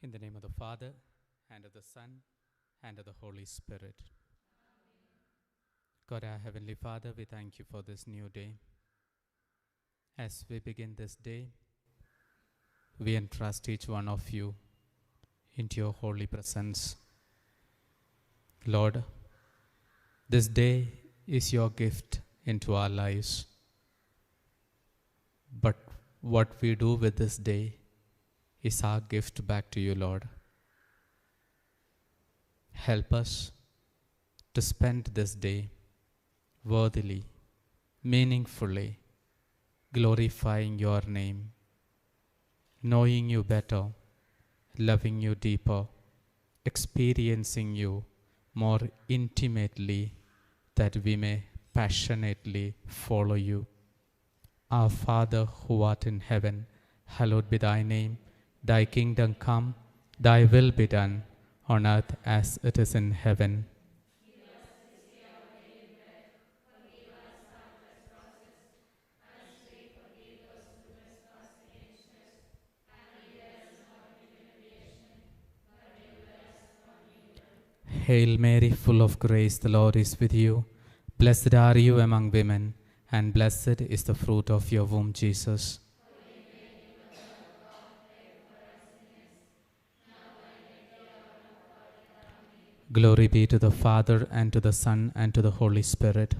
In the name of the Father, and of the Son, and of the Holy Spirit. God, our Heavenly Father, we thank you for this new day. As we begin this day, we entrust each one of you into your holy presence. Lord, this day is your gift into our lives. But what we do with this day is our gift back to you, Lord. Help us to spend this day worthily, meaningfully, glorifying your name, knowing you better, loving you deeper, experiencing you more intimately, that we may passionately follow you. Our Father who art in heaven, hallowed be thy name. Thy kingdom come, thy will be done, on earth as it is in heaven. Hail Mary, full of grace, the Lord is with you. Blessed are you among women, and blessed is the fruit of your womb, Jesus. Glory be to the Father, and to the Son, and to the Holy Spirit.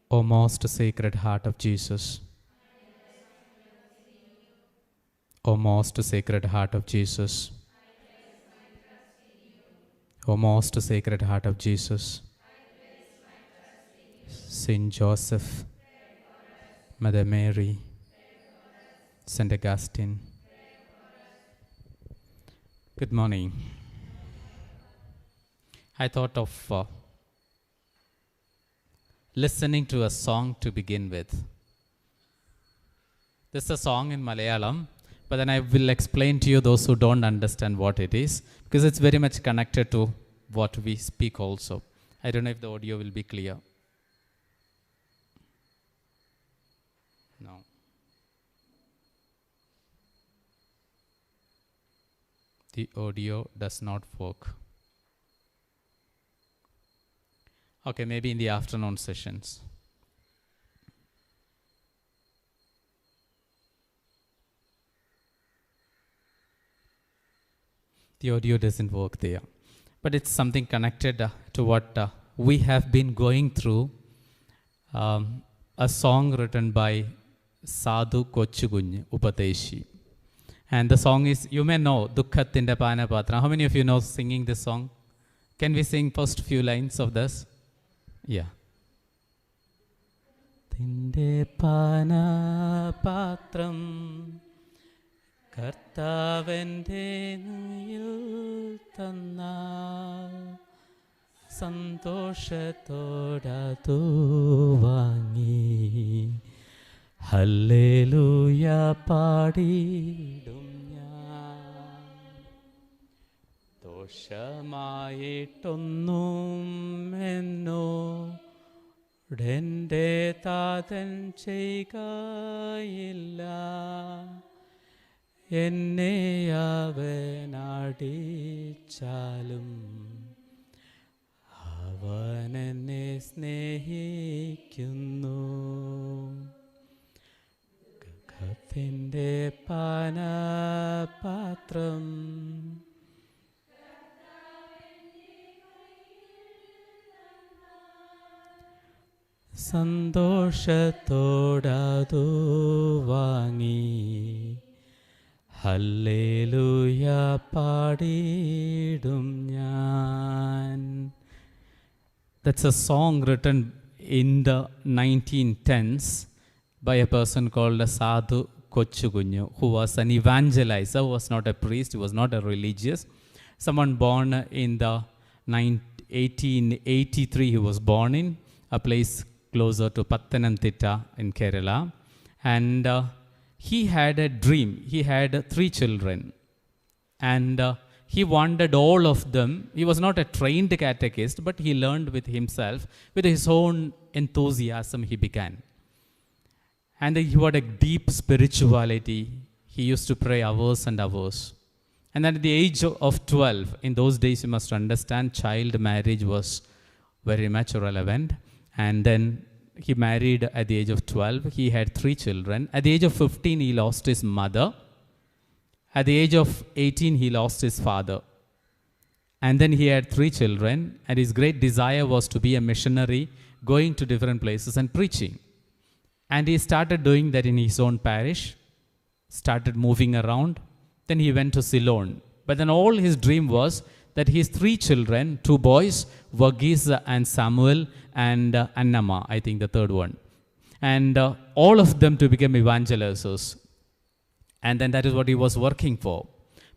O most sacred heart of Jesus. O most sacred heart of Jesus. O most sacred heart of Jesus. Saint Joseph, Mother Mary, Saint Augustine. Good morning. I thought of listening to a song to begin with. This is a song in Malayalam, but then I will explain to you those who don't understand what it is, because it's very much connected to what we speak also. I don't know if the audio will be clear. No. The audio does not work. Okay, maybe in the afternoon sessions. The audio doesn't work there. But it's something connected to what we have been going through. A song written by Sadhu Kochugunj Upadeshi. And the song is, you may know, Dukhathinte Panapatra. How many of you know singing this song? Can we sing first few lines of this? Yeah. Thinte Panapatram Kartavente Nuyil Tannal Santoshathodadu Vangi Hallelujah പാടിടും ഞാൻ ദോഷമായിട്ടൊന്നും എന്നോടെൻ്റെ താതൻ ചെയ്യുകയില്ല എന്നെ അവനടിച്ചാലും അവനെന്നെ സ്നേഹിക്കുന്നു ദുഃഖത്തിൻ്റെ പാനപാത്രം സന്തോഷത്തോടതു വാങ്ങി hallelujah പാടിടും ഞാൻ. That's a song written in the 1910s by a person called Sadhu Kochugunj, who was an evangelizer, who was not a priest, he was not a religious. Someone born in the 1883, he was born in a place closer to Pathanamthitta in Kerala. And he had a dream. He had 3 children. And he wanted all of them. He was not a trained catechist, but he learned with himself. With his own enthusiasm, he began. And he had a deep spirituality. He used to pray hours and hours. And then at the age of 12, in those days you must understand, child marriage was very much relevant. And then he married at the age of 12. He had 3 children. At the age of 15, he lost his mother. At the age of 18, he lost his father. And then he had 3 children. And his great desire was to be a missionary, going to different places and preaching. And he started doing that in his own parish, started moving around. Then he went to Ceylon. But then all his dream was that his 3 children, 2 boys, Verghese and Samuel and Annama, I think the third one. And all of them to become evangelists. And then that is what he was working for.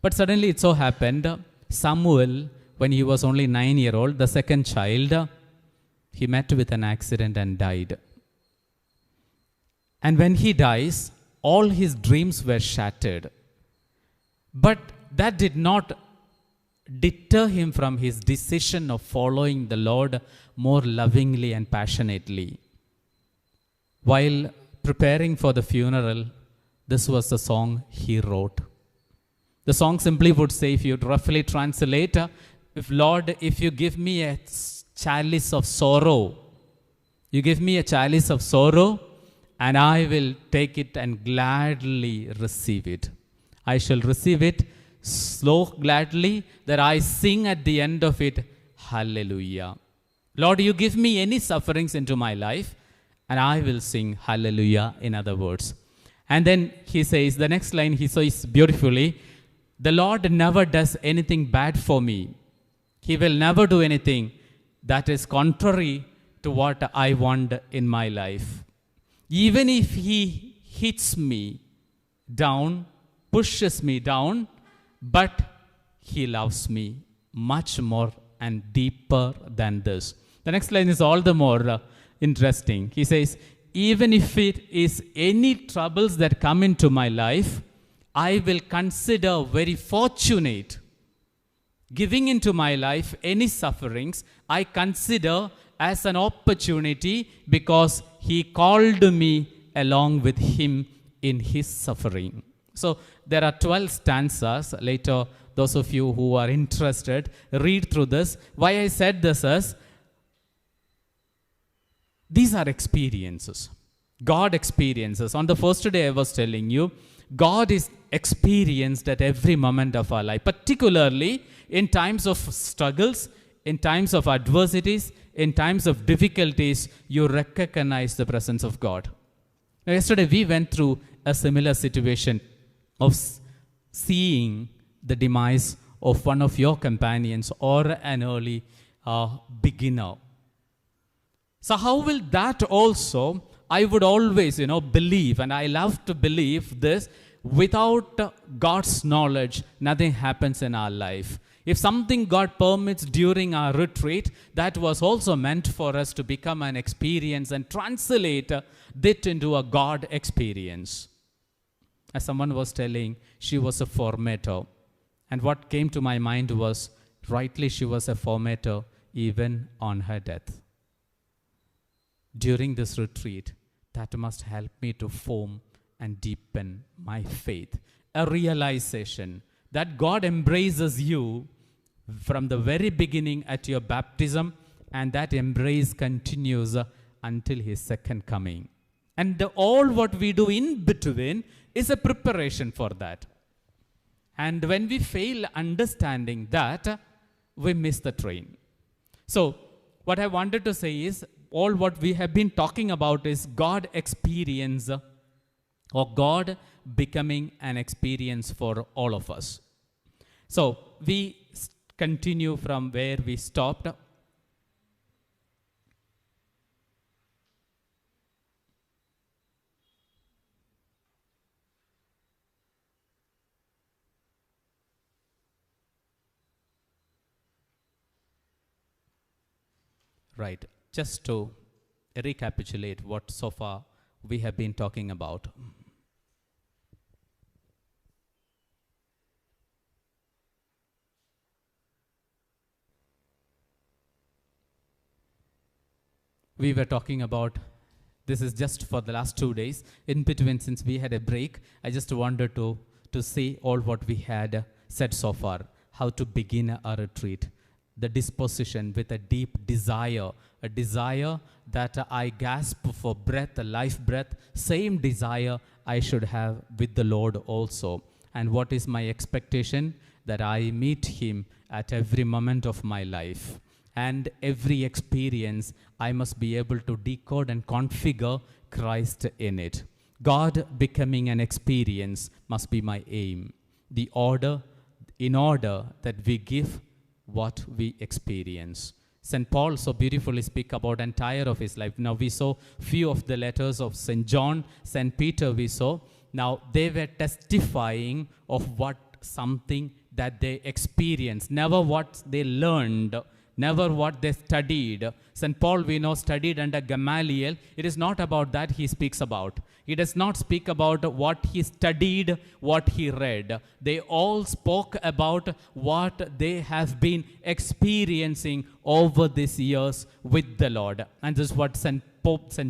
But suddenly it so happened, Samuel, when he was only 9-year-old, the second child, he met with an accident and died. And when he dies, all his dreams were shattered. But that did not deter him from his decision of following the Lord more lovingly and passionately. While preparing for the funeral, this was the song he wrote. The song simply would say, if you roughly translate, Lord, if you give me a chalice of sorrow, you give me a chalice of sorrow, and I will take it and gladly receive it. I shall receive it so gladly that I sing at the end of it, hallelujah. Lord, you give me any sufferings into my life, and I will sing hallelujah, in other words. And then he says, the next line he says beautifully, the Lord never does anything bad for me. He will never do anything that is contrary to what I want in my life. Even if he hits me down, pushes me down, but he loves me much more and deeper than this. The next line is all the more interesting. He says, even if it is any troubles that come into my life, I will consider very fortunate. Giving into my life any sufferings, I consider as an opportunity because he called me along with him in his suffering. So there are 12 stanzas. Later, those of you who are interested, read through this. Why I said this is, these are experiences. God experiences. On the first day I was telling you, God is experienced at every moment of our life, particularly in times of struggles, in times of adversities, in times of difficulties, you recognize the presence of God. Now, yesterday we went through a similar situation of seeing the demise of one of your companions or an early beginner. So how will that also, I would always, believe, and I love to believe this, without God's knowledge, nothing happens in our life. If something God permits during our retreat, that was also meant for us to become an experience and translate it into a God experience. As someone was telling, she was a formator. And what came to my mind was, rightly she was a formator even on her death. During this retreat, that must help me to form and deepen my faith. A realization that God embraces you from the very beginning at your baptism, and that embrace continues until his second coming. And all what we do in between is a preparation for that. And when we fail understanding that, we miss the train. So what I wanted to say is, all what we have been talking about is God experience, or God becoming an experience for all of us. So we continue from where we stopped. Right. Just to recapitulate what so far we have been talking about. We were talking about This is just for the last 2 days. In between, since we had a break, I just wanted to say all what we had said so far, how to begin a retreat. The disposition with a deep desire, a desire that I gasp for breath, a life breath, same desire I should have with the Lord also. And what is my expectation? That I meet Him at every moment of my life. And every experience, I must be able to decode and configure Christ in it. God becoming an experience must be my aim. In order that we give what we experience. St. Paul so beautifully speak about entire of his life. Now we saw few of the letters of St. John, St. Peter we saw. Now they were testifying of what something that they experienced, never what they learned, never what they studied. St. Paul, we know, studied under Gamaliel. It is not about that he speaks about. He does not speak about what he studied, what he read. They all spoke about what they have been experiencing over these years with the Lord. And this is what St.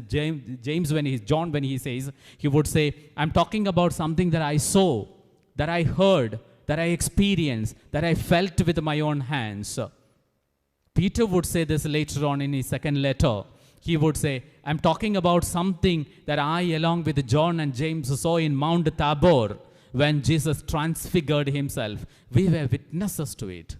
James, John, when he says, he would say, I'm talking about something that I saw, that I heard, that I experienced, that I felt with my own hands. Peter would say this later on in his second letter. He would say, I'm talking about something that I, along with John and James, saw in Mount Tabor when Jesus transfigured himself. We were witnesses to it.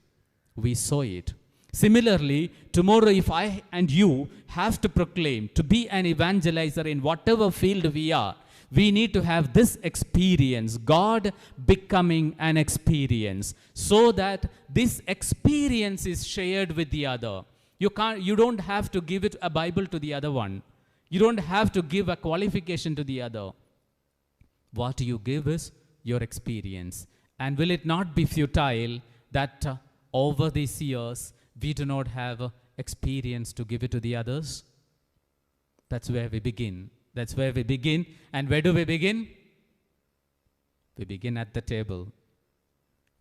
We saw it. Similarly, tomorrow if I and you have to proclaim, to be an evangelizer in whatever field we are, we need to have this experience, God becoming an experience, so that this experience is shared with the other. You don't have to give it a Bible to the other one. You don't have to give a qualification to the other. What you give is your experience. And will it not be futile that over these years, we do not have experience to give it to the others? That's where we begin. That's where we begin. And where do we begin? We begin at the table.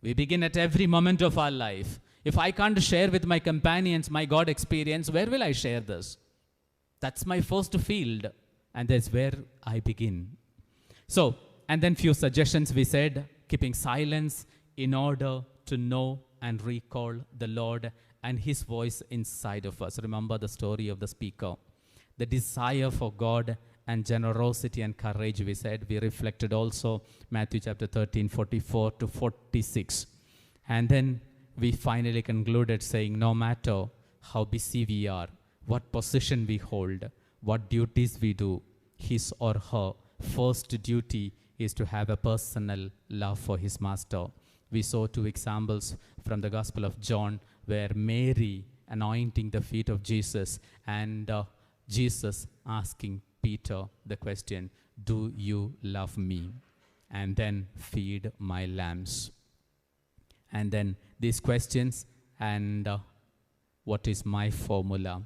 We begin at every moment of our life. If I can't share with my companions my God experience, where will I share this? That's my first field. And that's where I begin. So, and then few suggestions we said, keeping silence in order to know and recall the Lord and His voice inside of us. Remember the story of the speaker. The desire for God and generosity and courage, we said. We reflected also Matthew chapter 13, 44 to 46. And then we finally concluded saying, no matter how busy we are, what position we hold, what duties we do, his or her first duty is to have a personal love for his master. We saw two examples from the Gospel of John where Mary anointing the feet of Jesus and Jesus asking Peter the question, do you love me? And then feed my lambs. And then these questions and what is my formula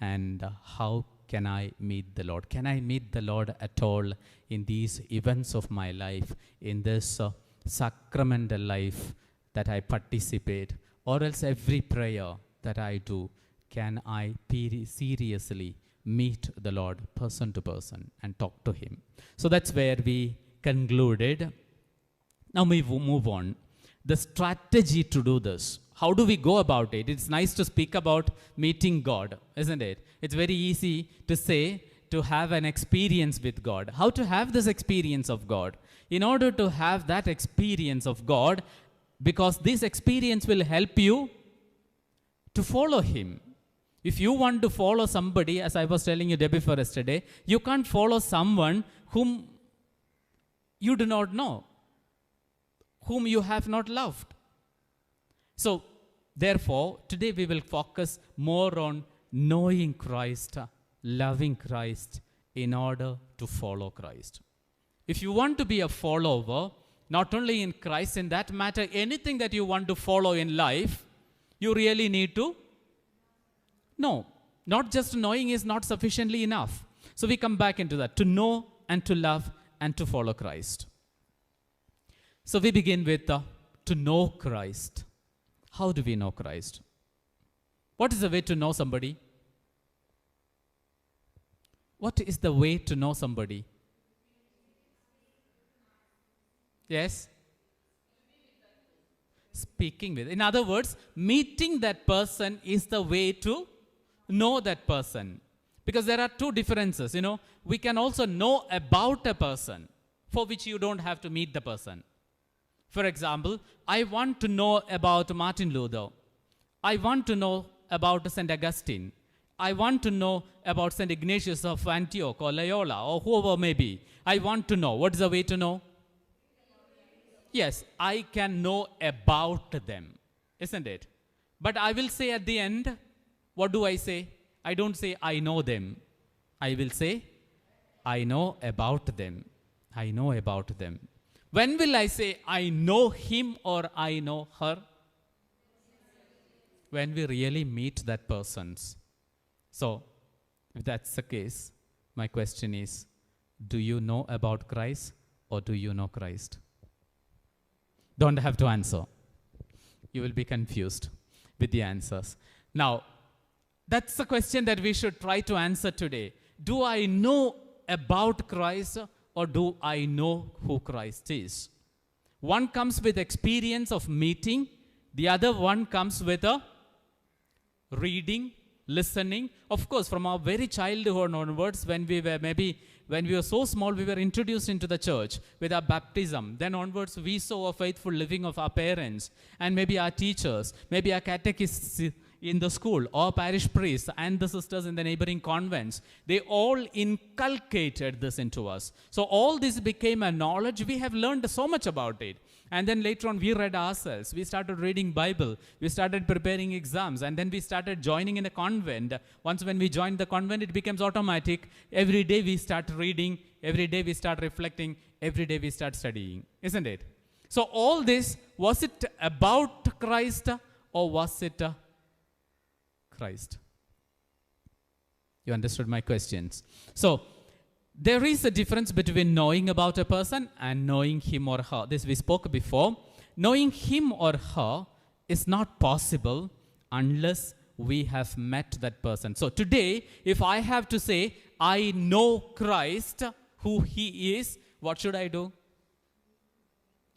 and how can I meet the Lord? Can I meet the Lord at all in these events of my life, in this sacramental life that I participate, or else every prayer that I do, can I seriously meet the Lord person to person and talk to Him? So that's where we concluded. Now we move on. The strategy to do this. How do we go about it? It's nice to speak about meeting God, isn't it? It's very easy to say, to have an experience with God. How to have this experience of God? In order to have that experience of God, because this experience will help you to follow Him. If you want to follow somebody, as I was telling you day before yesterday, you can't follow someone whom you do not know, whom you have not loved. So, therefore, today we will focus more on knowing Christ, loving Christ in order to follow Christ. If you want to be a follower, not only in Christ, in that matter, anything that you want to follow in life, you really need to know. Not just knowing is not sufficiently enough. So we come back into that, to know and to love and to follow Christ. So we begin with to know Christ. How do we know Christ? What is the way to know somebody? What is the way to know somebody? Yes? Speaking with. In other words, meeting that person is the way to know that person. Because there are two differences, We can also know about a person for which you don't have to meet the person. For example, I want to know about Martin Luther. I want to know about St. Augustine. I want to know about St. Ignatius of Antioch or Loyola or whoever may be. I want to know. What is the way to know? Yes, I can know about them, isn't it? But I will say at the end, what do I say? I don't say I know them. I will say I know about them. I know about them. When will I say I know him or I know her? When we really meet that person. So, if that's the case, my question is, do you know about Christ or do you know Christ? Don't have to answer. You will be confused with the answers. Now, that's the question that we should try to answer today. Do I know about Christ or do I know who Christ is? One comes with experience of meeting. The other one comes with a reading, listening. Of course, from our very childhood onwards, when we were so small, we were introduced into the church with our baptism. Then onwards, we saw a faithful living of our parents and maybe our teachers, maybe our catechists in the school, or parish priests and the sisters in the neighboring convents. They all inculcated this into us. So all this became a knowledge. We have learned so much about it. And then later on, we read ourselves. We started reading Bible. We started preparing exams. And then we started joining in a convent. Once when we joined the convent, it becomes automatic. Every day we start reading. Every day we start reflecting. Every day we start studying. Isn't it? So all this, was it about Christ or was it Christ? You understood my questions. So, there is a difference between knowing about a person and knowing him or her. This we spoke before. Knowing him or her is not possible unless we have met that person. So today, if I have to say, I know Christ, who he is, what should I do?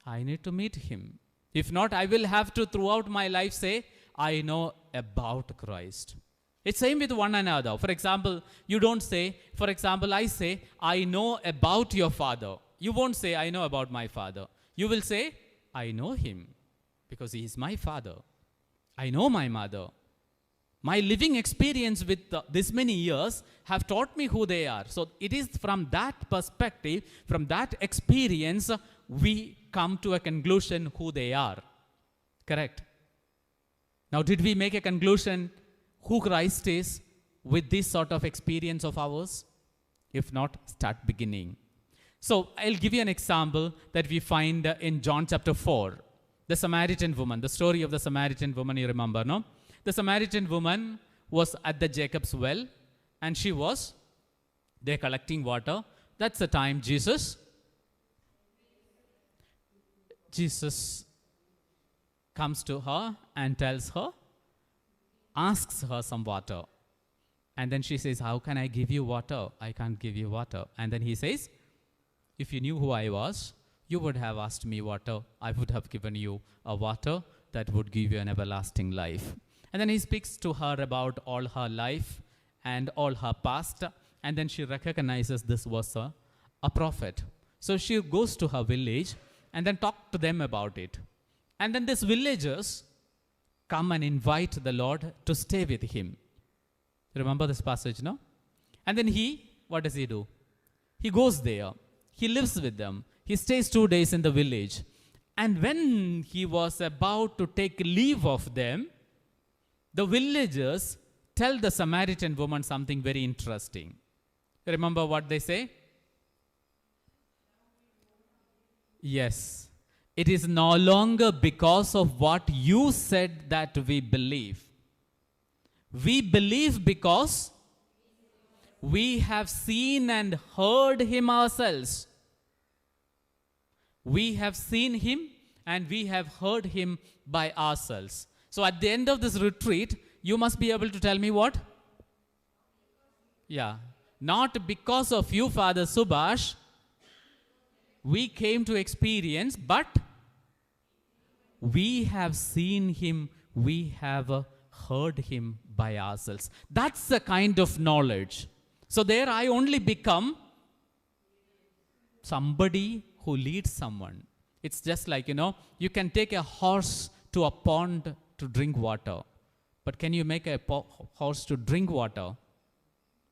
I need to meet him. If not, I will have to throughout my life say, I know about Christ. It's same with one another. For example, you don't say, for example, I say, I know about your father. You won't say, I know about my father. You will say, I know him because he is my father. I know my mother. My living experience with this many years have taught me who they are. So it is from that perspective, from that experience, we come to a conclusion who they are. Correct? Now, did we make a conclusion who Christ is with this sort of experience of ours? If not, start beginning. So, I'll give you an example that we find in John chapter 4. The Samaritan woman, the story of the Samaritan woman, you remember, no? The Samaritan woman was at the Jacob's well and she was there collecting water. That's the time Jesus comes to her and tells her, asks her some water. And then she says, how can I give you water? I can't give you water. And then he says, if you knew who I was, you would have asked me water. I would have given you a water that would give you an everlasting life. And then he speaks to her about all her life and all her past. And then she recognizes this was a prophet. So she goes to her village and then talks to them about it. And then these villagers come and invite the Lord to stay with him. Remember this passage, no? And then what does he do? He goes there. He lives with them. He stays 2 days in the village. And when he was about to take leave of them, the villagers tell the Samaritan woman something very interesting. Remember what they say? Yes. It is no longer because of what you said that we believe. We believe because we have seen and heard him ourselves. We have seen him and we have heard him by ourselves. So at the end of this retreat, you must be able to tell me what? Yeah. not because of you, Father Subhash, we came to experience, but we have seen him, we have heard him by ourselves. That's the kind of knowledge. So there I only become somebody who leads someone. It's just like, you can take a horse to a pond to drink water. But can you make a horse to drink water?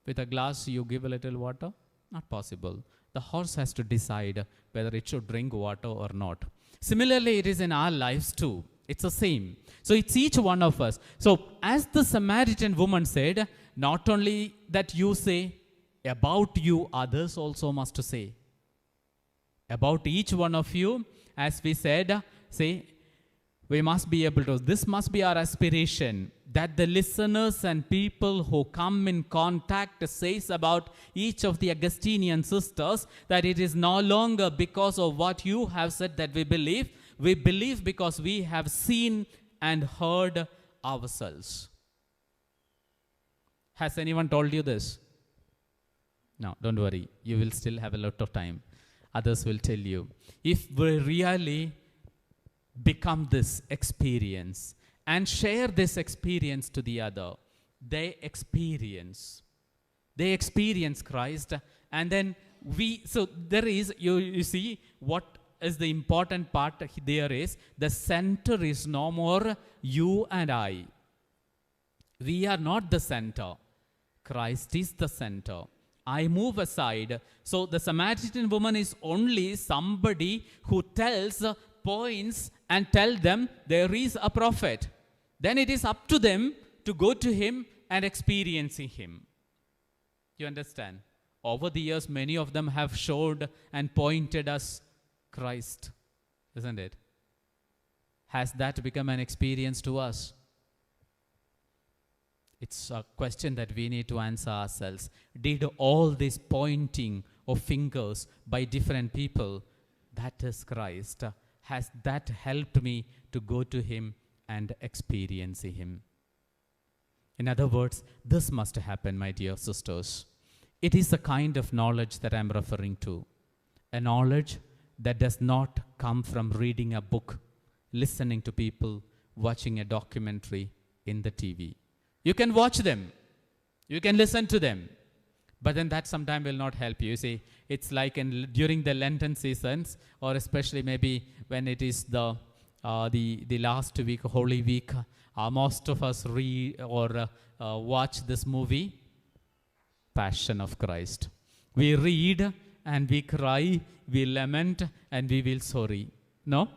With a glass, you give a little water? Not possible. The horse has to decide whether it should drink water or not. Similarly, it is in our lives too. It's the same. So it's each one of us. So as the Samaritan woman said, not only that you say, about you, others also must say. About each one of you, as we said, say, we must be able to, this must be our aspiration, that the listeners and people who come in contact says about each of the Augustinian sisters that it is no longer because of what you have said that we believe because we have seen and heard ourselves. Has anyone told you this? No, don't worry, you will still have a lot of time. Others will tell you. If we really become this experience and share this experience to the other, they experience Christ, and then so there is, you see what is the important part there is, the center is no more you and I. We are not the center. Christ is the center. I move aside. So the Samaritan woman is only somebody who tells, points, and tell them there is a prophet. Then it is up to them to go to him and experiencing him. You understand? Over the years, many of them have showed and pointed us Christ, isn't it? Has that become an experience to us? It's a question that we need to answer ourselves. Did all this pointing of fingers by different people, that is Christ, has that helped me to go to him and experience him? In other words, this must happen, my dear sisters. It is the kind of knowledge that I'm referring to. A knowledge that does not come from reading a book, listening to people, watching a documentary in the TV. You can watch them. You can listen to them. But then that sometimes will not help you. You see, it's like during the Lenten seasons, or especially maybe when it is the last week, Holy Week, most of us read or watch this movie, Passion of Christ. We read and we cry, we lament, and we feel sorry. No?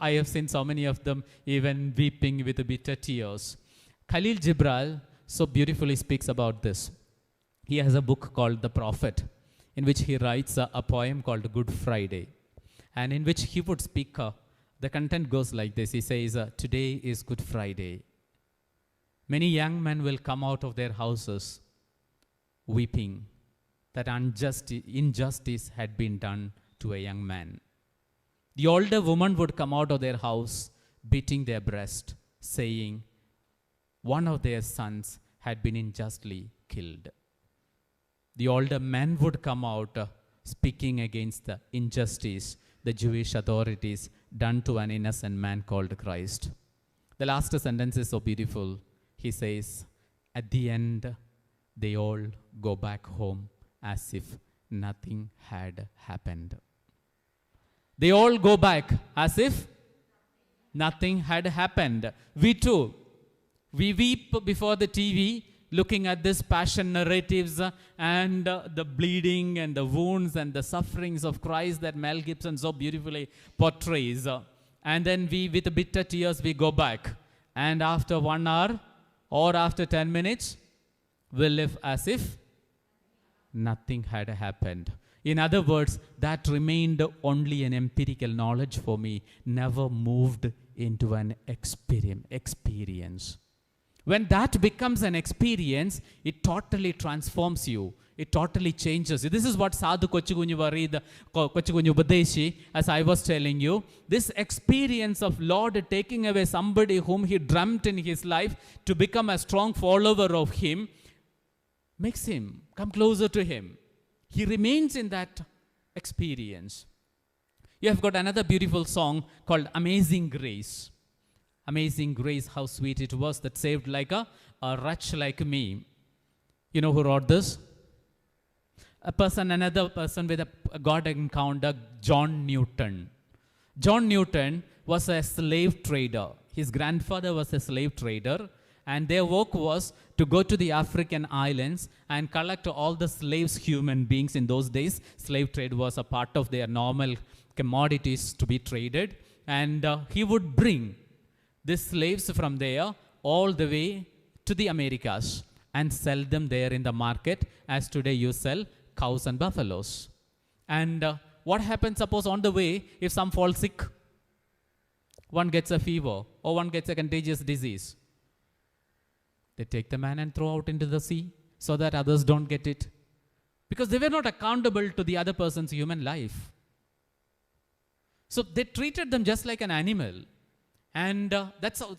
I have seen so many of them even weeping with bitter tears. Khalil Gibran so beautifully speaks about this. He has a book called The Prophet, in which he writes a poem called Good Friday, and in which he would speak, the content goes like this. He says, today is Good Friday. Many young men will come out of their houses weeping that injustice had been done to a young man. The older woman would come out of their house beating their breast, saying, one of their sons had been unjustly killed. The older men would come out speaking against the injustice the Jewish authorities done to an innocent man called Christ. The last sentence is so beautiful. He says, at the end, they all go back home as if nothing had happened. They all go back as if nothing had happened. We too. We weep before the TV looking at this passion narratives and the bleeding and the wounds and the sufferings of Christ that Mel Gibson so beautifully portrays. And then we, with bitter tears, we go back. And after 1 hour or after 10 minutes, we live as if nothing had happened. In other words, that remained only an empirical knowledge for me, never moved into an experience. When that becomes an experience, it totally transforms you. It totally changes you. This is what Sadhu Kochigunyu Varid, Kochigunyu Upadeshi, as I was telling you, this experience of Lord taking away somebody whom he dreamt in his life to become a strong follower of him, makes him come closer to him. He remains in that experience. You have got another beautiful song called Amazing Grace. Amazing Grace, how sweet it was that saved like a wretch like me. You know who wrote this? Another person with a God encounter, John Newton. John Newton was a slave trader. His grandfather was a slave trader, and their work was to go to the African islands and collect all the slaves, human beings. In those days, slave trade was a part of their normal commodities to be traded. And he would bring the slaves from there all the way to the Americas and sell them there in the market, as today you sell cows and buffaloes. And what happens, suppose on the way, if some fall sick, one gets a fever or one gets a contagious disease, they take the man and throw out into the sea so that others don't get it, because they were not accountable to the other person's human life. So they treated them just like an animal. And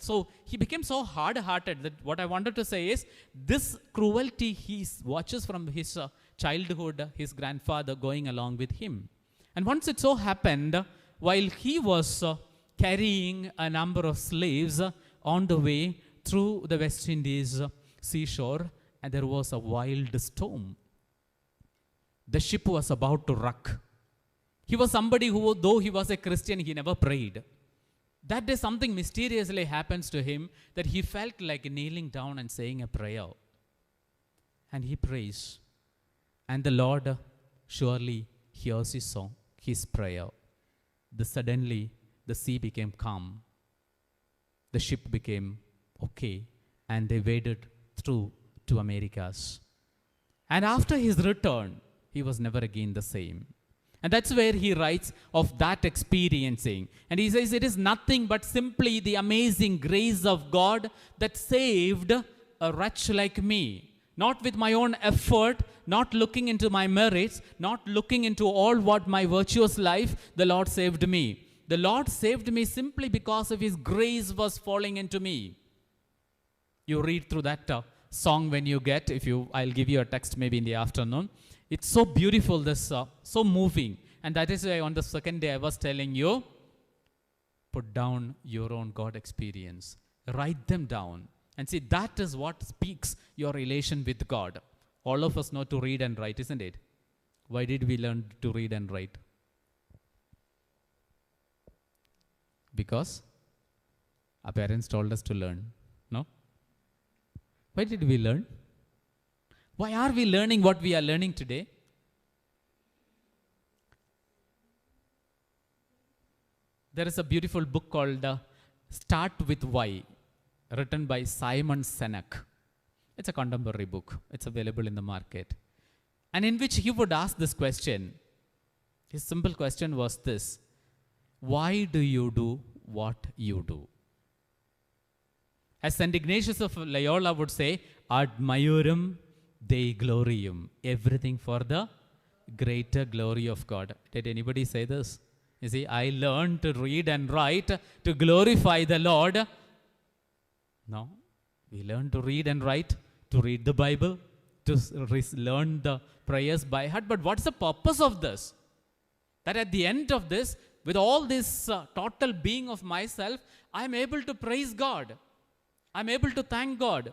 so he became so hard-hearted that what I wanted to say is, this cruelty he watches from his childhood, his grandfather going along with him. And once it so happened, while he was carrying a number of slaves on the way through the West Indies seashore, and there was a wild storm. The ship was about to wreck. He was somebody who, though he was a Christian, he never prayed. That day something mysteriously happens to him that he felt like kneeling down and saying a prayer. And he prays. And the Lord surely hears his song, his prayer. Suddenly, the sea became calm. The ship became okay. And they waded through to Americas. And after his return, he was never again the same. And that's where he writes of that experiencing. And he says, it is nothing but simply the amazing grace of God that saved a wretch like me. Not with my own effort, not looking into my merits, not looking into all what my virtuous life, the Lord saved me. The Lord saved me simply because of his grace was falling into me. You read through that song when you get, I'll give you a text maybe in the afternoon. It's so beautiful, so moving. And that is why on the second day I was telling you, put down your own God experience. Write them down. And see, that is what speaks your relation with God. All of us know to read and write, isn't it? Why did we learn to read and write? Because our parents told us to learn. No? Why did we learn? Why are we learning what we are learning today? There is a beautiful book called Start With Why, written by Simon Sinek. It's a contemporary book. It's available in the market. And in which he would ask this question. His simple question was this: why do you do what you do? As St. Ignatius of Loyola would say, ad majorem Dei gloriam, everything for the greater glory of God. Did anybody say this? You see, I learned to read and write to glorify the Lord. No, we learn to read and write, to read the Bible, to learn the prayers by heart. But what's the purpose of this? That at the end of this, with all this total being of myself, I'm able to praise God. I'm able to thank God.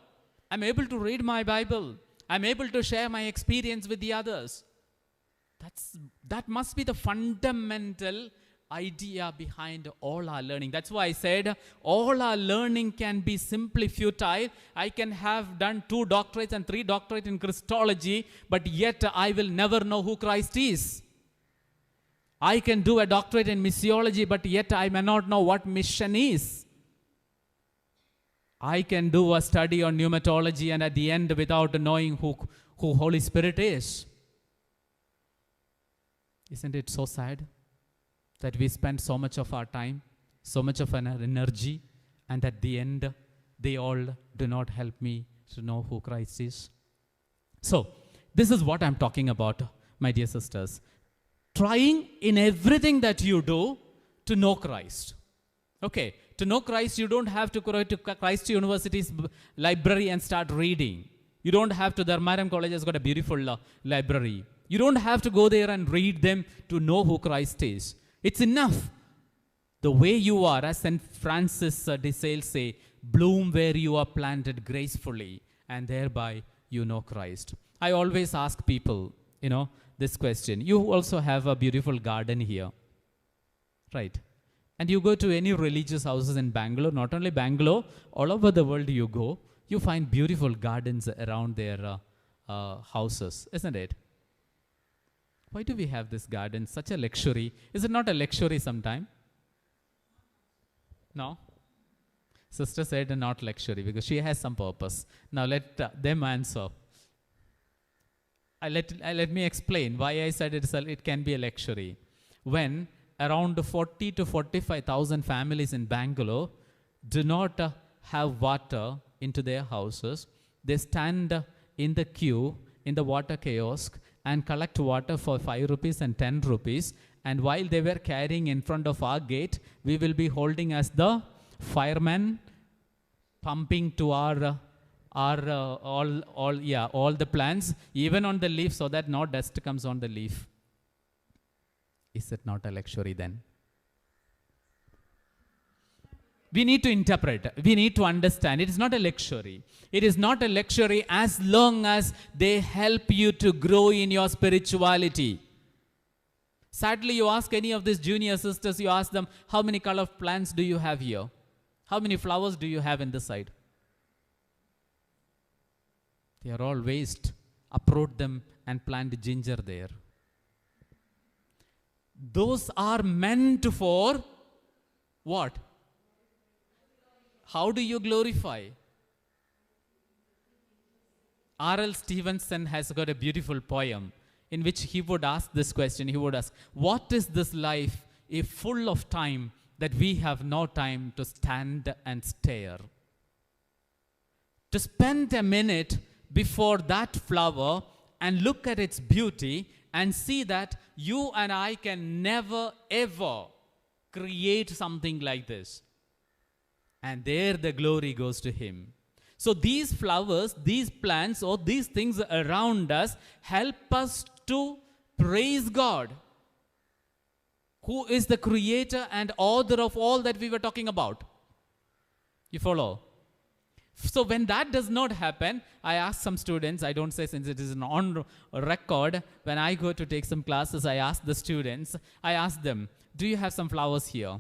I'm able to read my Bible. I'm able to share my experience with the others. That must be the fundamental idea behind all our learning. That's why I said all our learning can be simply futile. I can have done 2 doctorates and 3 doctorates in Christology, but yet I will never know who Christ is. I can do a doctorate in missiology, but yet I may not know what mission is. I can do a study on pneumatology and at the end without knowing who Holy Spirit is. Isn't it so sad that we spend so much of our time, so much of our energy, and at the end, they all do not help me to know who Christ is? So, this is what I'm talking about, my dear sisters. Trying in everything that you do to know Christ. Okay, to know Christ, you don't have to go to Christ University's library and start reading. You don't have to, Dharmaram College has got a beautiful library. You don't have to go there and read them to know who Christ is. It's enough. The way you are, as St. Francis de Sales say, bloom where you are planted gracefully, and thereby you know Christ. I always ask people, this question. You also have a beautiful garden here, right? And you go to any religious houses in Bangalore, not only Bangalore, all over the world you go, you find beautiful gardens around their houses, isn't it? Why do we have this garden? Such a luxury. Is it not a luxury sometime? No? Sister said not luxury because she has some purpose. Now let them answer. Let me explain why I said it can be a luxury. When around 40 to 45,000 families in Bangalore do not have water into their houses, they stand in the queue in the water kiosk and collect water for 5 rupees and 10 rupees. And while they were carrying in front of our gate, we will be holding as the firemen pumping to all the plants, even on the leaf, so that no dust comes on the leaf. Is it not a luxury then? We need to interpret. We need to understand. It is not a luxury. It is not a luxury as long as they help you to grow in your spirituality. Sadly, you ask any of these junior sisters, you ask them, how many color of plants do you have here? How many flowers do you have in this side? They are all waste. Uproot them and plant ginger there. Those are meant for what? How do you glorify? R.L. Stevenson has got a beautiful poem in which he would ask this question. He would ask, what is this life if full of time that we have no time to stand and stare? To spend a minute before that flower and look at its beauty and see that you and I can never ever create something like this. And there the glory goes to Him. So these flowers, these plants, or these things around us help us to praise God, who is the creator and author of all that we were talking about. You follow? So when that does not happen, I ask some students, I don't say since it is on record, when I go to take some classes, I ask the students, I ask them, do you have some flowers here?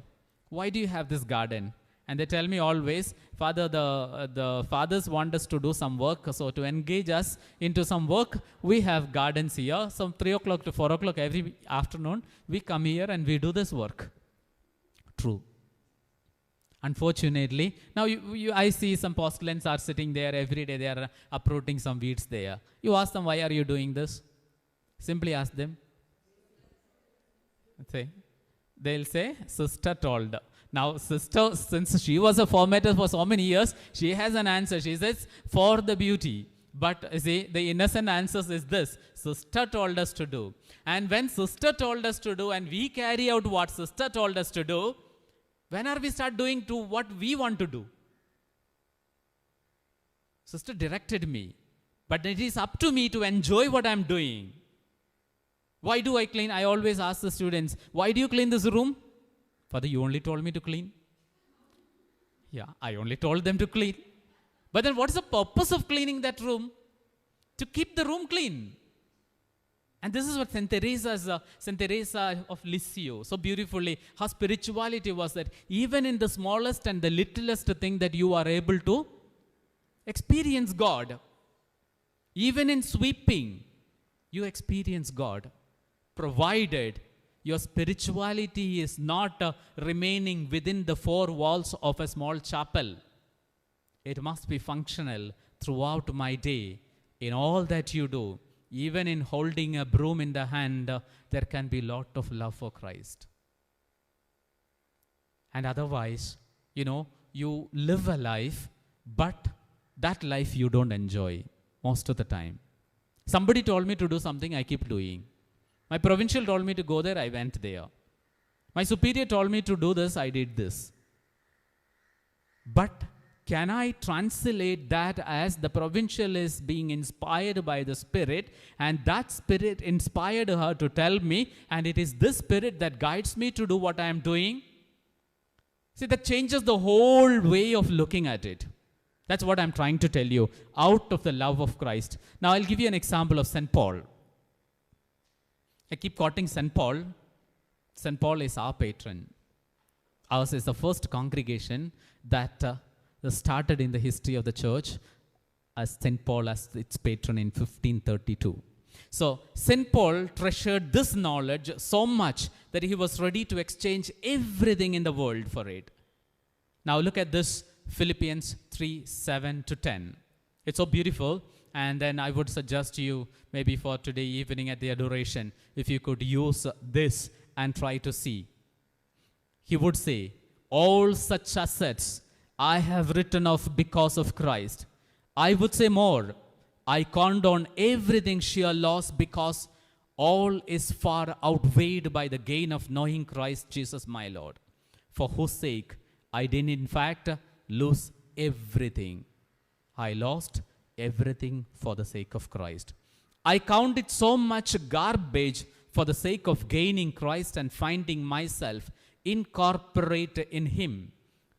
Why do you have this garden? And they tell me always, Father, the fathers want us to do some work, so to engage us into some work, we have gardens here. So 3 o'clock to 4 o'clock every afternoon, we come here and we do this work. True. Unfortunately, now I see some postulants are sitting there every day, they are uprooting some weeds there. You ask them, why are you doing this? Simply ask them. They'll say, sister told. Now, sister, since she was a formatter for so many years, she has an answer. She says, for the beauty. But see, the innocent answer is this. Sister told us to do. And when sister told us to do and we carry out what sister told us to do, when are we start doing to what we want to do? Sister directed me. But it is up to me to enjoy what I'm doing. Why do I clean? I always ask the students, why do you clean this room? Father, you only told me to clean. Yeah, I only told them to clean. But then what is the purpose of cleaning that room? To keep the room clean. And this is what Saint Teresa of Lisieux, so beautifully, her spirituality was that even in the smallest and the littlest thing that you are able to experience God. Even in sweeping, you experience God, provided your spirituality is not remaining within the 4 walls of a small chapel. It must be functional throughout my day. In all that you do, even in holding a broom in the hand, there can be a lot of love for Christ. And otherwise, you live a life, but that life you don't enjoy most of the time. Somebody told me to do something, I keep doing. My provincial told me to go there, I went there. My superior told me to do this, I did this. But can I translate that as the provincial is being inspired by the Spirit, and that Spirit inspired her to tell me, and it is this Spirit that guides me to do what I am doing? See, that changes the whole way of looking at it. That's what I'm trying to tell you, out of the love of Christ. Now, I'll give you an example of St. Paul. I keep quoting St. Paul. St. Paul is our patron. Ours is the first congregation that started in the history of the church as St. Paul as its patron in 1532. So, St. Paul treasured this knowledge so much that he was ready to exchange everything in the world for it. Now, look at this, Philippians 3:7-10. It's so beautiful. And then I would suggest you, maybe for today evening at the adoration, if you could use this and try to see. He would say, all such assets I have written of because of Christ. I would say more. I count on everything sheer loss because all is far outweighed by the gain of knowing Christ Jesus my Lord, for whose sake I did in fact lose everything. I lost everything for the sake of Christ. I count it so much garbage for the sake of gaining Christ and finding myself incorporated in Him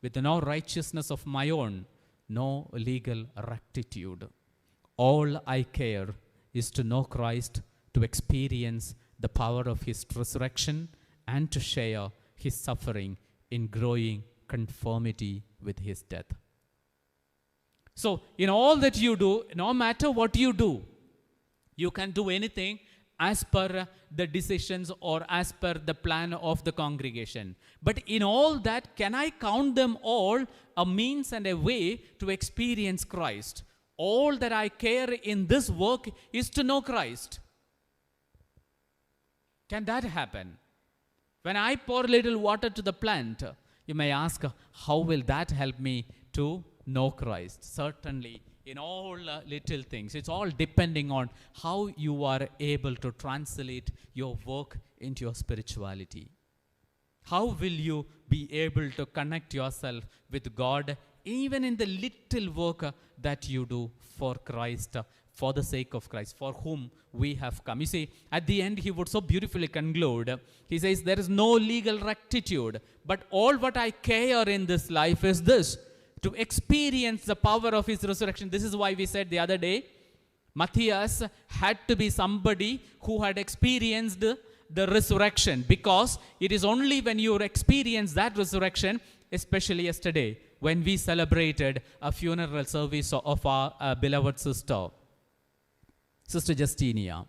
with no righteousness of my own, no legal rectitude. All I care is to know Christ, to experience the power of His resurrection, and to share His suffering in growing conformity with His death. So, in all that you do, no matter what you do, you can do anything as per the decisions or as per the plan of the congregation. But in all that, can I count them all a means and a way to experience Christ? All that I care in this work is to know Christ. Can that happen? When I pour little water to the plant, you may ask, how will that help me to know Christ? Certainly, in all little things. It's all depending on how you are able to translate your work into your spirituality. How will you be able to connect yourself with God even in the little work that you do for Christ, for the sake of Christ, for whom we have come? You see, at the end, he would so beautifully conclude. He says, there is no legal rectitude, but all what I care in this life is this, to experience the power of His resurrection. This is why we said the other day, Matthias had to be somebody who had experienced the resurrection, because it is only when you experience that resurrection, especially yesterday, when we celebrated a funeral service of our beloved sister, Sister Justinia.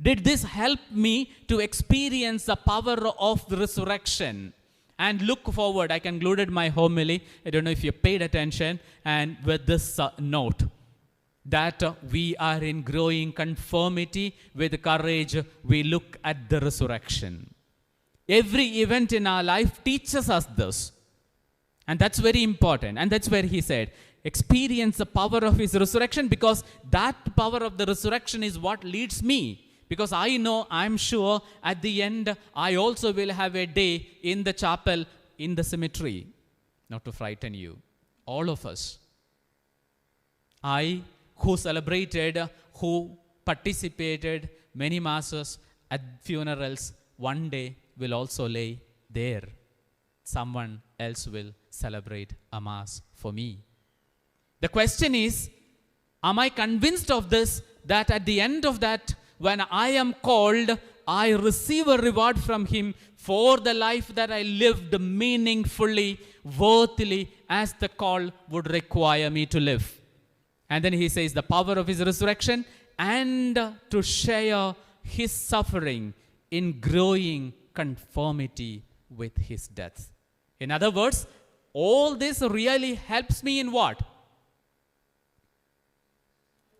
Did this help me to experience the power of the resurrection? And look forward, I concluded my homily, I don't know if you paid attention, and with this note, that we are in growing conformity with courage, we look at the resurrection. Every event in our life teaches us this. And that's very important. And that's where he said, experience the power of His resurrection, because that power of the resurrection is what leads me. Because I know, I'm sure, at the end, I also will have a day in the chapel, in the cemetery. Not to frighten you. All of us. I, who celebrated, who participated many masses at funerals, one day will also lay there. Someone else will celebrate a mass for me. The question is, am I convinced of this, that at the end of that, when I am called, I receive a reward from Him for the life that I lived meaningfully, worthily, as the call would require me to live. And then he says, the power of His resurrection, and to share His suffering in growing conformity with His death. In other words, all this really helps me in what?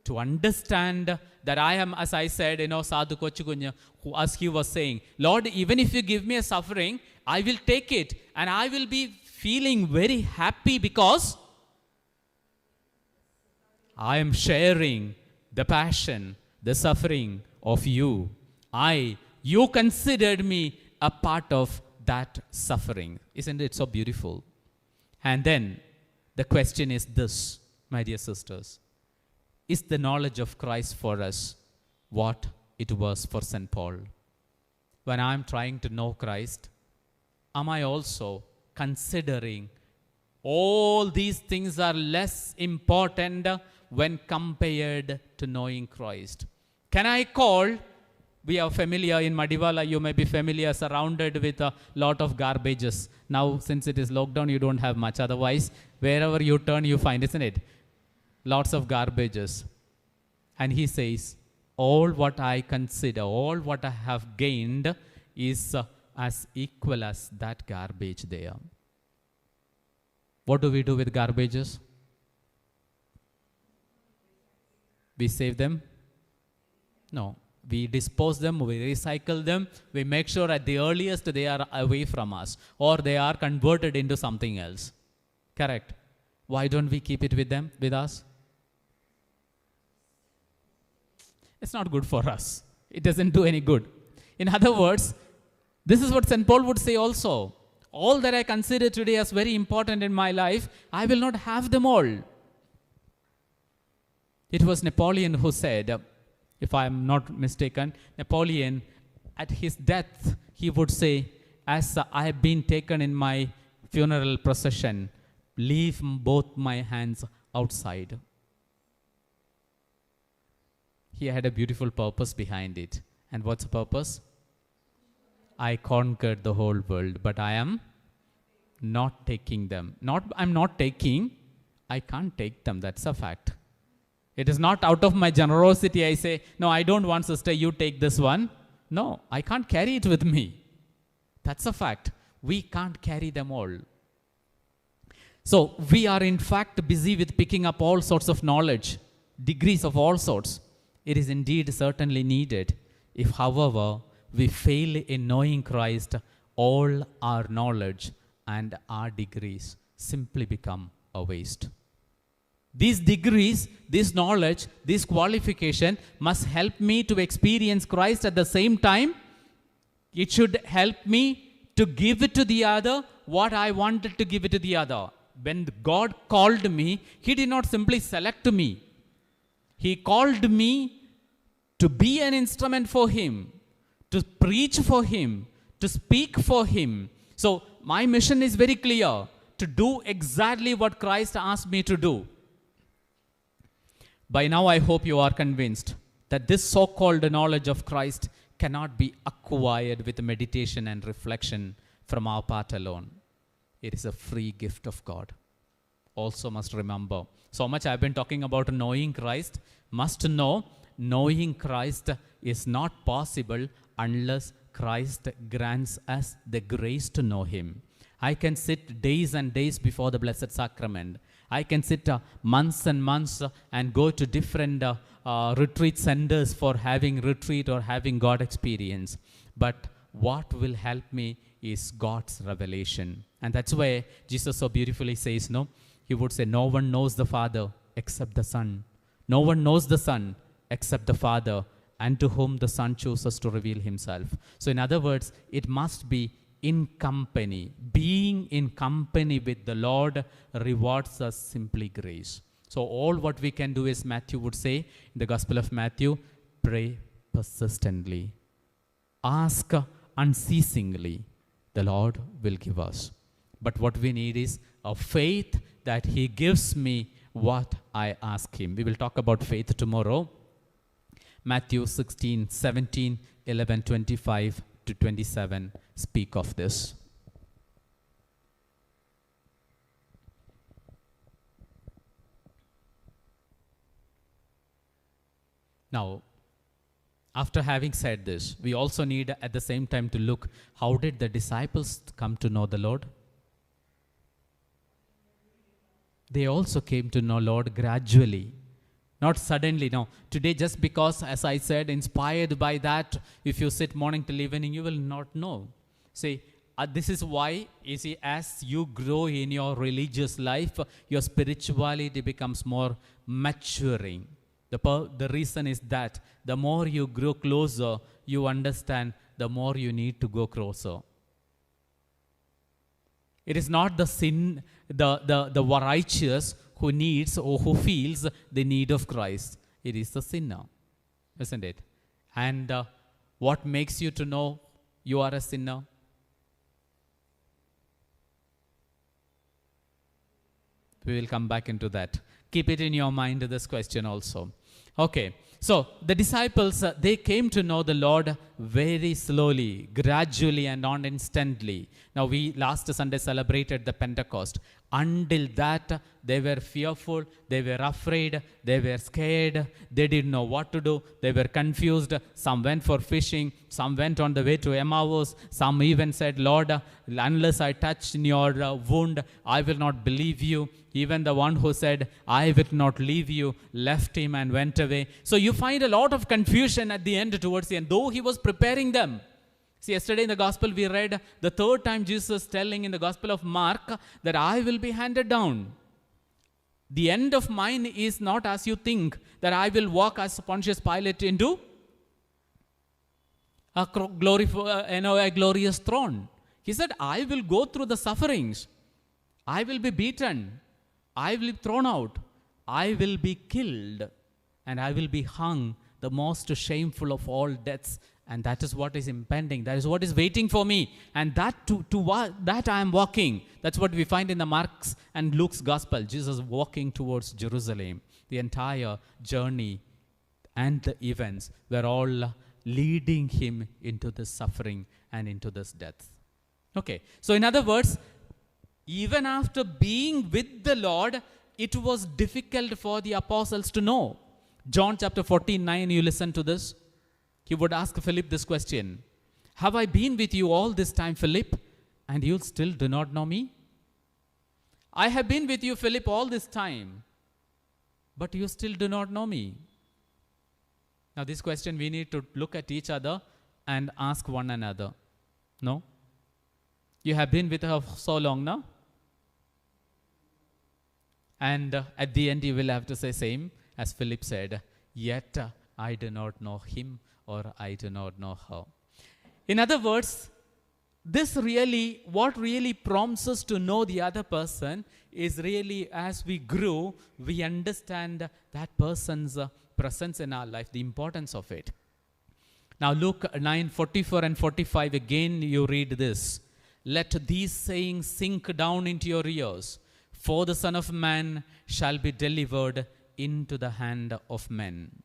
To understand that I am, as I said, Sadhu Kochukunya, who, as he was saying, Lord, even if you give me a suffering, I will take it, and I will be feeling very happy because I am sharing the passion, the suffering of you. You considered me a part of that suffering. Isn't it so beautiful? And then The question is this, my dear sisters. Is the knowledge of Christ for us what it was for St. Paul? When I am trying to know Christ, am I also considering all these things are less important when compared to knowing Christ? Can I call, we are familiar in Madiwala, you may be familiar, surrounded with a lot of garbages. Now, since it is lockdown, you don't have much. Otherwise, wherever you turn, you find, isn't it? Lots of garbages. And he says, all what I consider, all what I have gained is as equal as that garbage there. What do we do with garbages? We save them? No. We dispose them, we recycle them, we make sure at the earliest they are away from us or they are converted into something else. Correct. Why don't we keep it with us? It's not good for us. It doesn't do any good. In other words, this is what St. Paul would say also. All that I consider today as very important in my life, I will not have them all. It was Napoleon who said, if I am not mistaken, Napoleon, at his death, he would say, as I have been taken in my funeral procession, leave both my hands outside. He had a beautiful purpose behind it. And what's the purpose? I conquered the whole world, but I am not taking them. I'm not taking, I can't take them. That's a fact. It is not out of my generosity I say, no, I don't want, sister, you take this one. No, I can't carry it with me. That's a fact. We can't carry them all. So we are in fact busy with picking up all sorts of knowledge, degrees of all sorts. It is indeed certainly needed. If, however, we fail in knowing Christ, all our knowledge and our degrees simply become a waste. These degrees, this knowledge, this qualification must help me to experience Christ at the same time. It should help me to give it to the other what I wanted to give it to the other. When God called me, He did not simply select me. He called me to be an instrument for Him, to preach for Him, to speak for Him. So my mission is very clear, to do exactly what Christ asked me to do. By now, I hope you are convinced that this so-called knowledge of Christ cannot be acquired with meditation and reflection from our part alone. It is a free gift of God. Also must remember, so much I've been talking about knowing Christ, must know, knowing Christ is not possible unless Christ grants us the grace to know Him. I can sit days and days before the Blessed Sacrament. I can sit months and months and go to different retreat centers for having retreat or having God experience. But what will help me is God's revelation. And that's why Jesus so beautifully says, no, He would say, no one knows the Father except the Son. No one knows the Son except the Father, and to whom the Son chooses to reveal Himself. So in other words, it must be in company. Being in company with the Lord rewards us simply grace. So all what we can do is, Matthew would say in the Gospel of Matthew, pray persistently. Ask unceasingly. The Lord will give us. But what we need is a faith that He gives me what I ask Him. We will talk about faith tomorrow. Matthew 16, 17, 11, 25 to 27 speak of this. Now, after having said this, we also need at the same time to look, how did the disciples come to know the Lord? They also came to know Lord gradually. Not suddenly, no. Today, just because, as I said, inspired by that, if you sit morning till evening, you will not know. See, this is why, you see, as you grow in your religious life, your spirituality becomes more maturing. The reason is that the more you grow closer, you understand, the more you need to go closer. It is not the sin, the righteous who needs or who feels the need of Christ. It is the sinner, isn't it? And what makes you to know you are a sinner? We will come back into that. Keep it in your mind, this question also. Okay, so the disciples, they came to know the Lord very slowly, gradually, and not instantly. Now, we last Sunday celebrated the Pentecost. Until that, they were fearful, they were afraid, they were scared, they didn't know what to do, they were confused. Some went for fishing, some went on the way to Emmaus, some even said, Lord, unless I touch in your wound, I will not believe you. Even the one who said, I will not leave you, left him and went away. So you find a lot of confusion at the end, towards the end, though he was preparing them. See, yesterday in the gospel we read the third time Jesus telling in the gospel of Mark that I will be handed down. The end of mine is not as you think, that I will walk as Pontius Pilate into a glorious throne. He said, I will go through the sufferings. I will be beaten. I will be thrown out. I will be killed. And I will be hung, the most shameful of all deaths. And that is what is impending. That is what is waiting for me. And that that I am walking. That's what we find in the Mark's and Luke's gospel. Jesus walking towards Jerusalem. The entire journey and the events were all leading him into this suffering and into this death. Okay. So in other words, even after being with the Lord, it was difficult for the apostles to know. John chapter 14:9, you listen to this. He would ask Philip this question. Have I been with you all this time, Philip, and you still do not know me? I have been with you, Philip, all this time, but you still do not know me. Now this question we need to look at each other and ask one another. No? You have been with her so long now? And at the end you will have to say same as Philip said, yet I do not know him or I do not know her. In other words, what really prompts us to know the other person is really as we grow, we understand that person's presence in our life, the importance of it. Now Luke 9:44 and 45, again you read this. Let these sayings sink down into your ears, for the Son of Man shall be delivered into the hand of men.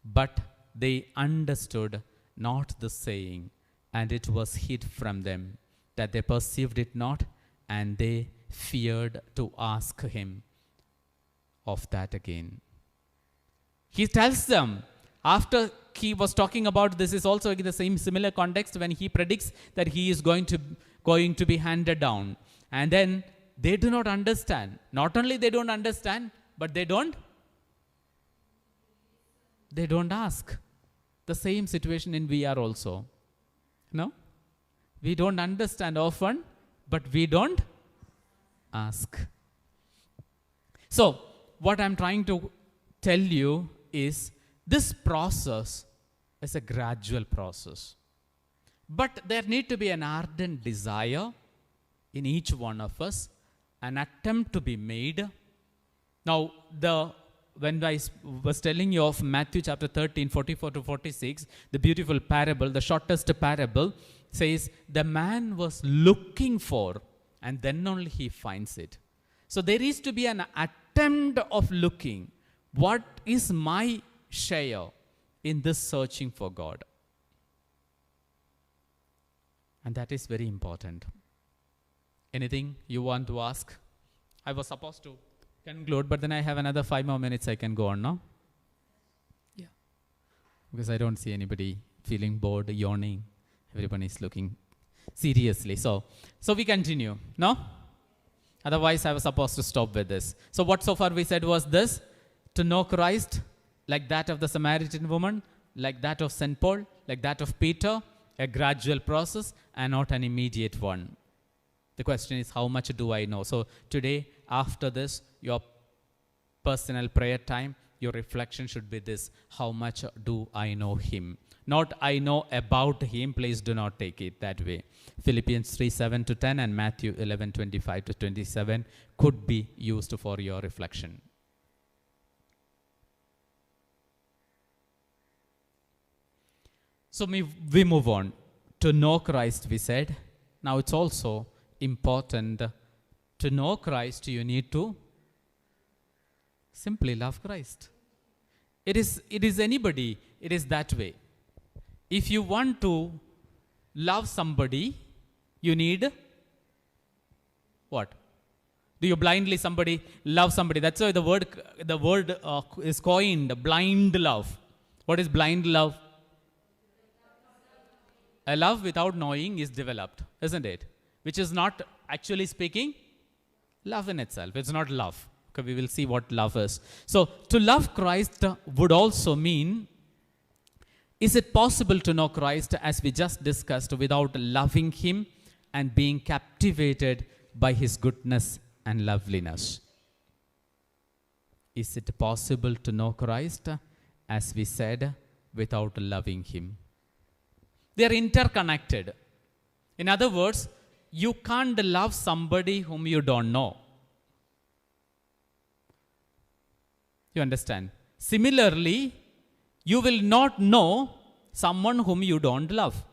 But they understood not the saying, and it was hid from them, that they perceived it not, and they feared to ask him of that again. He tells them, after he was talking about this, is also in the same similar context when he predicts that he is going to be handed down. And then they do not understand. Not only they don't understand, but they don't ask. The same situation in we are also. No? We don't understand often, but we don't ask. So, what I'm trying to tell you is this process is a gradual process. But there need to be an ardent desire in each one of us, an attempt to be made. Now, when I was telling you of Matthew chapter 13, 44 to 46, the beautiful parable, the shortest parable, says the man was looking for, and then only he finds it. So there is to be an attempt of looking. What is my share in this searching for God? And that is very important. Anything you want to ask? I was supposed to conclude, but then I have another 5 more minutes I can go on, no? Yeah. Because I don't see anybody feeling bored, yawning. Everyone is looking seriously. So we continue, no? Otherwise, I was supposed to stop with this. So what so far we said was this: to know Christ, like that of the Samaritan woman, like that of St. Paul, like that of Peter, a gradual process and not an immediate one. The question is, how much do I know? So today, after this, your personal prayer time, your reflection should be this: how much do I know him? Not I know about him. Please do not take it that way. Philippians 3:7-10 and Matthew 11:25-27 could be used for your reflection. So we move on. To know Christ, we said. Now it's also important to know Christ, you need to simply love Christ. It is anybody, it is that way. If you want to love somebody, you need what? Do you blindly love somebody? That's why the word is coined, blind love. What is blind love? A love without knowing is developed, isn't it? Which is not, actually speaking, love in itself. It's not love. Okay, we will see what love is. So, to love Christ would also mean, is it possible to know Christ, as we just discussed, without loving him and being captivated by his goodness and loveliness? Is it possible to know Christ, as we said, without loving him? They are interconnected. In other words, you can't love somebody whom you don't know. You understand? Similarly, you will not know someone whom you don't love.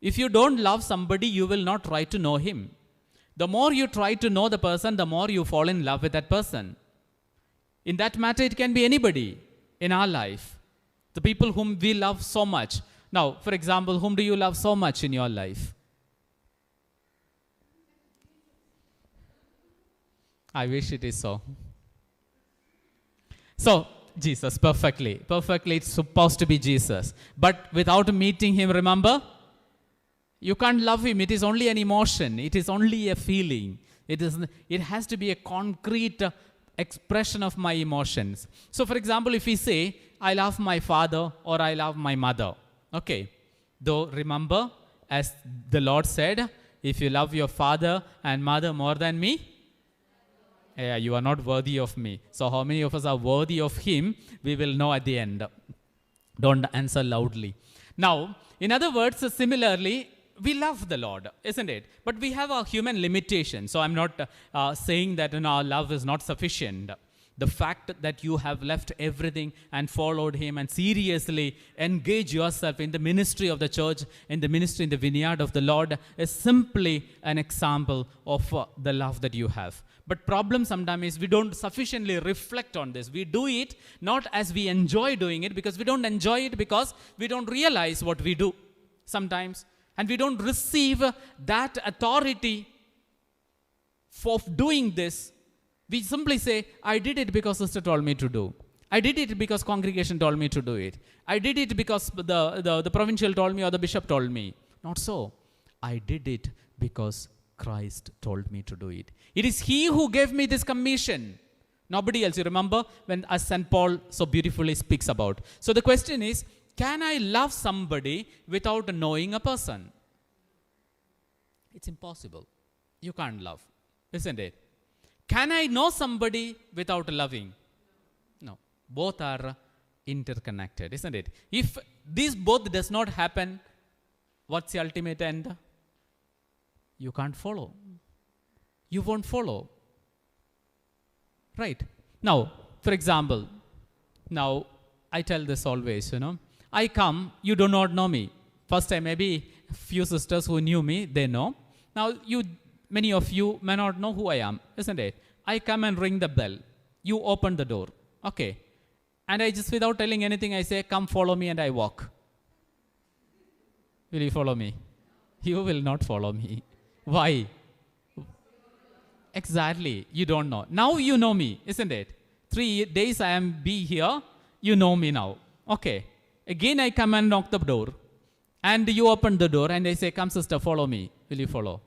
If you don't love somebody, you will not try to know him. The more you try to know the person, the more you fall in love with that person. In that matter, it can be anybody in our life. The people whom we love so much. Now, for example, whom do you love so much in your life? I wish it is so. So, Jesus, perfectly, it's supposed to be Jesus. But without meeting him, remember, you can't love him. It is only an emotion. It is only a feeling. It has to be a concrete expression of my emotions. So, for example, if we say, I love my father or I love my mother. Okay, though remember, as the Lord said, if you love your father and mother more than me, you are not worthy of me. So how many of us are worthy of him, we will know at the end. Don't answer loudly. Now, in other words, similarly, we love the Lord, isn't it? But we have our human limitations. So I'm not saying that our love is not sufficient. The fact that you have left everything and followed him and seriously engage yourself in the ministry of the church, in the ministry in the vineyard of the Lord, is simply an example of the love that you have. But problem sometimes is we don't sufficiently reflect on this. We do it not as we enjoy doing it, because we don't enjoy it because we don't realize what we do sometimes. And we don't receive that authority for doing this. We simply say, I did it because sister told me to do. I did it because congregation told me to do it. I did it because the provincial told me or the bishop told me. Not so. I did it because Christ told me to do it. It is he who gave me this commission. Nobody else. You remember when as St. Paul so beautifully speaks about. So the question is, can I love somebody without knowing a person? It's impossible. You can't love, isn't it? Can I know somebody without loving? No. Both are interconnected, isn't it? If this both does not happen, what's the ultimate end? You can't follow. You won't follow. Right? Now, for example, now I tell this always, I come, you do not know me. First time, maybe a few sisters who knew me, they know. Now, many of you may not know who I am, isn't it? I come and ring the bell. You open the door. Okay. And I just, without telling anything, I say, come follow me, and I walk. Will you follow me? You will not follow me. Why? Exactly. You don't know. Now you know me, isn't it? 3 days I am here. You know me now. Okay. Again I come and knock the door. And you open the door and I say, come sister, follow me. Will you follow?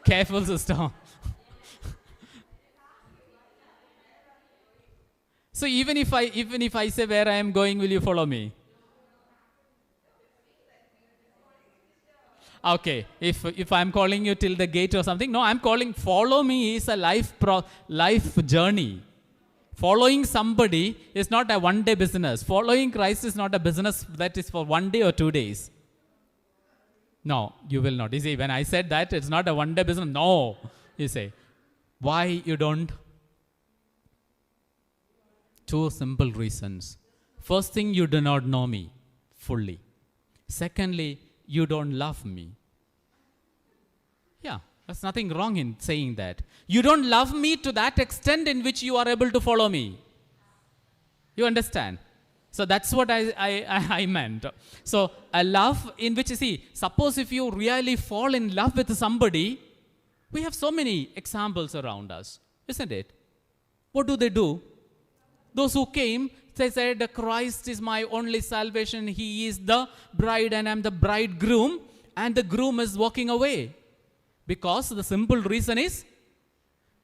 Careful, sister. So even if I say where I am going, will you follow me? Okay, if I'm calling you till the gate or something, no, I'm calling, follow me is a life journey. Following somebody is not a one-day business. Following Christ is not a business that is for 1 day or 2 days. No, you will not. You see, when I said that, it's not a one-day business. No, you say. Why you don't? Two simple reasons. First thing, you do not know me fully. Secondly, you don't love me. Yeah, there's nothing wrong in saying that. You don't love me to that extent in which you are able to follow me. You understand? So that's what I meant. So a love in which, you see, suppose if you really fall in love with somebody, we have so many examples around us, isn't it? What do? Those who came, they said, Christ is my only salvation. He is the bride and I'm the bridegroom. And the groom is walking away. Because the simple reason is,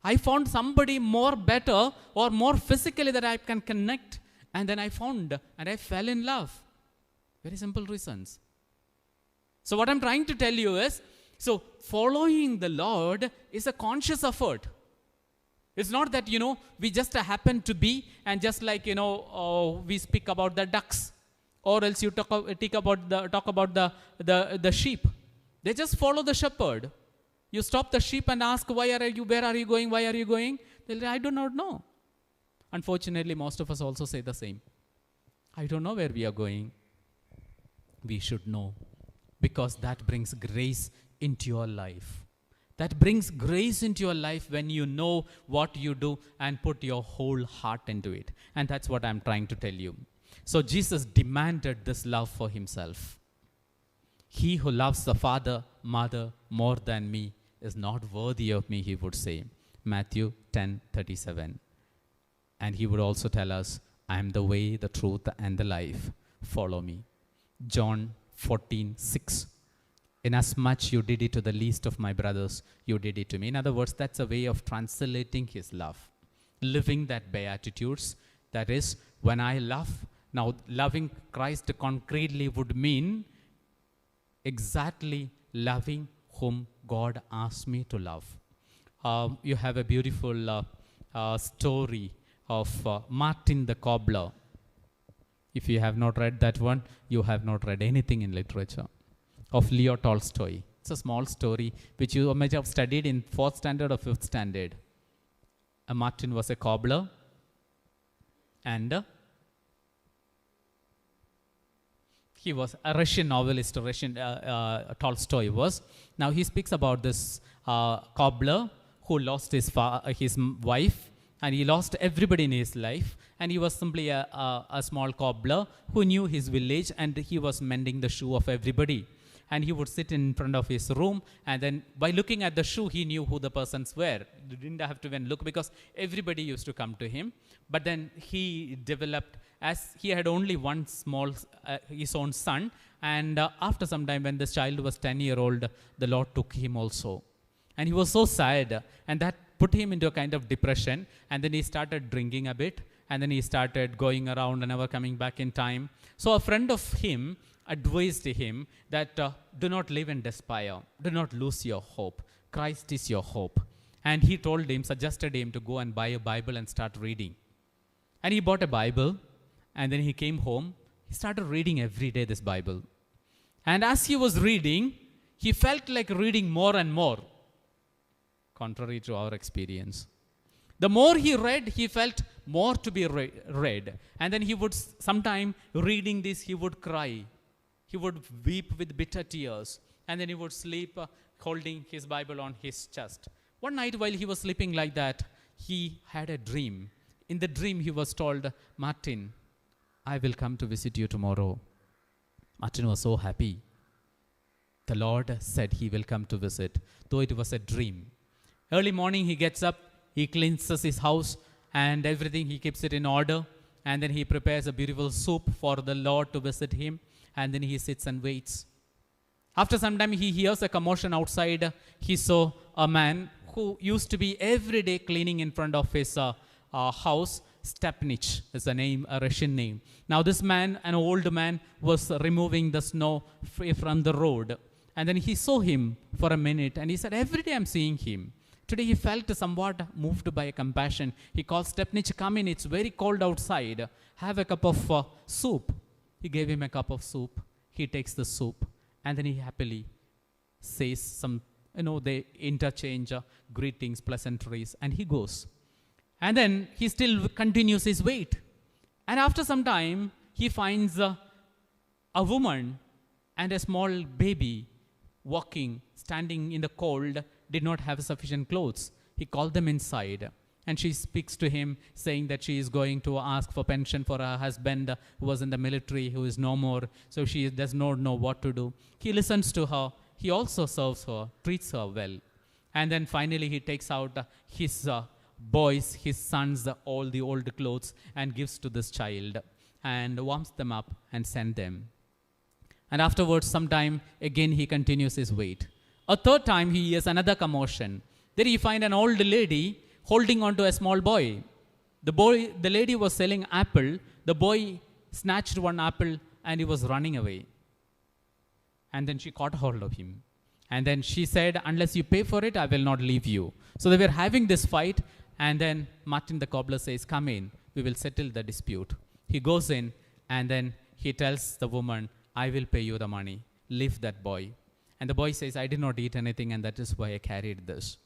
I found somebody more better or more physically that I can connect. And then I found and I fell in love. Very simple reasons. So what I'm trying to tell you is, so following the Lord is a conscious effort. It's not that, we just happen to be and just like, we speak about the ducks, or else you talk about the sheep. They just follow the shepherd. You stop the sheep and ask, where are you going, why are you going? They'll say, I do not know. Unfortunately, most of us also say the same. I don't know where we are going. We should know, because that brings grace into your life. That brings grace into your life when you know what you do and put your whole heart into it. And that's what I'm trying to tell you. So Jesus demanded this love for himself. He who loves the father, mother more than me is not worthy of me, he would say. Matthew 10:37. And he would also tell us, I am the way, the truth, and the life. Follow me. John 14:6. Inasmuch you did it to the least of my brothers, you did it to me. In other words, that's a way of translating his love. Living that beatitudes. That is, when I love, now loving Christ concretely would mean exactly loving whom God asked me to love. You have a beautiful story of Martin the Cobbler. If you have not read that one, you have not read anything in literature. Of Leo Tolstoy. It's a small story which you might have studied in 4th standard or 5th standard. Martin was a cobbler, and he was a Russian novelist. Tolstoy was. Now he speaks about this cobbler who lost his wife, and he lost everybody in his life, and he was simply a small cobbler who knew his village, and he was mending the shoe of everybody. And he would sit in front of his room, and then by looking at the shoe, he knew who the persons were. He didn't have to even look, because everybody used to come to him. But then he developed, as he had only one his own son, and after some time when this child was 10-year-old, the Lord took him also. And he was so sad, and that put him into a kind of depression, and then he started drinking a bit, and then he started going around and never coming back in time. So a friend of him advised him that do not live in despair, do not lose your hope. Christ is your hope. And he suggested him to go and buy a Bible and start reading. And he bought a Bible, and then he came home. He started reading every day this Bible. And as he was reading, he felt like reading more and more, contrary to our experience. The more he read, he felt more to be read. And then he would, sometime reading this, he would cry. He would weep with bitter tears, and then he would sleep holding his Bible on his chest. One night while he was sleeping like that, he had a dream. In the dream, he was told, Martin, I will come to visit you tomorrow. Martin was so happy. The Lord said he will come to visit, though it was a dream. Early morning, he gets up, he cleanses his house, and everything, he keeps it in order. And then he prepares a beautiful soup for the Lord to visit him. And then he sits and waits. After some time, he hears a commotion outside. He saw a man who used to be every day cleaning in front of his house. Stepnich is a name, a Russian name. Now this man, an old man, was removing the snow from the road. And then he saw him for a minute and he said, every day I'm seeing him. Today he felt somewhat moved by compassion. He called Stepnich, come in, it's very cold outside. Have a cup of soup. He gave him a cup of soup. He takes the soup and then he happily says some, they interchange greetings, pleasantries, and he goes. And then he still continues his wait. And after some time, he finds a woman and a small baby walking, standing in the cold, did not have sufficient clothes. He called them inside. And she speaks to him, saying that she is going to ask for pension for her husband who was in the military, who is no more. So she does not know what to do. He listens to her. He also serves her, treats her well. And then finally he takes out his boys, his sons, all the old clothes and gives to this child and warms them up and sends them. And afterwards, sometime again he continues his wait. A third time he hears another commotion. There he finds an old lady holding on to a small boy. The lady was selling apple. The boy snatched one apple and he was running away. And then she caught hold of him. And then she said, unless you pay for it, I will not leave you. So they were having this fight. And then Martin the cobbler says, come in, we will settle the dispute. He goes in and then he tells the woman, I will pay you the money. Leave that boy. And the boy says, I did not eat anything and that is why I carried this.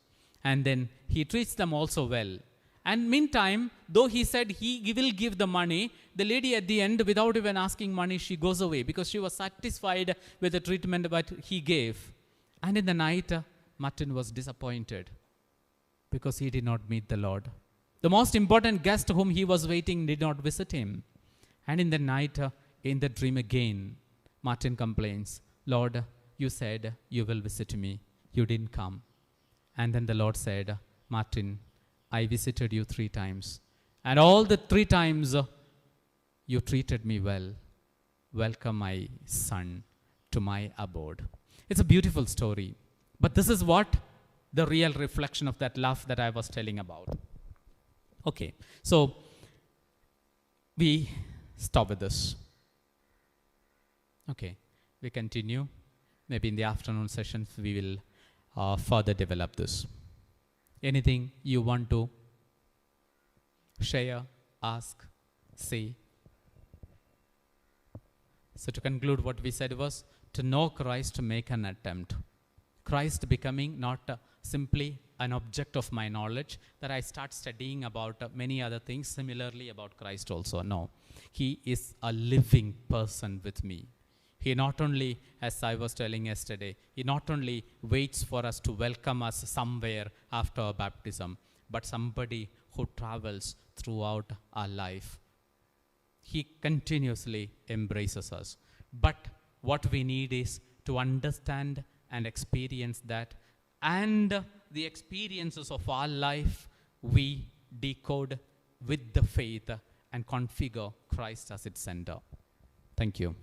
And then he treats them also well. And meantime, though he said he will give the money, the lady at the end, without even asking money, she goes away because she was satisfied with the treatment that he gave. And in the night, Martin was disappointed because he did not meet the Lord. The most important guest whom he was waiting did not visit him. And in the night, in the dream again, Martin complains, Lord, you said you will visit me. You didn't come. And then the Lord said, Martin, I visited you 3 times. And all the 3 times you treated me well. Welcome my son to my abode. It's a beautiful story. But this is what the real reflection of that love that I was telling about. Okay, so we stop with this. Okay, we continue. Maybe in the afternoon sessions we will further develop this. Anything you want to share, ask, say? So to conclude, what we said was to know Christ, to make an attempt. Christ becoming not simply an object of my knowledge, that I start studying about many other things similarly about Christ also. No, he is a living person with me. He not only, as I was telling yesterday, he not only waits for us to welcome us somewhere after our baptism, but somebody who travels throughout our life. He continuously embraces us. But what we need is to understand and experience that, and the experiences of our life we decode with the faith and configure Christ as its center. Thank you.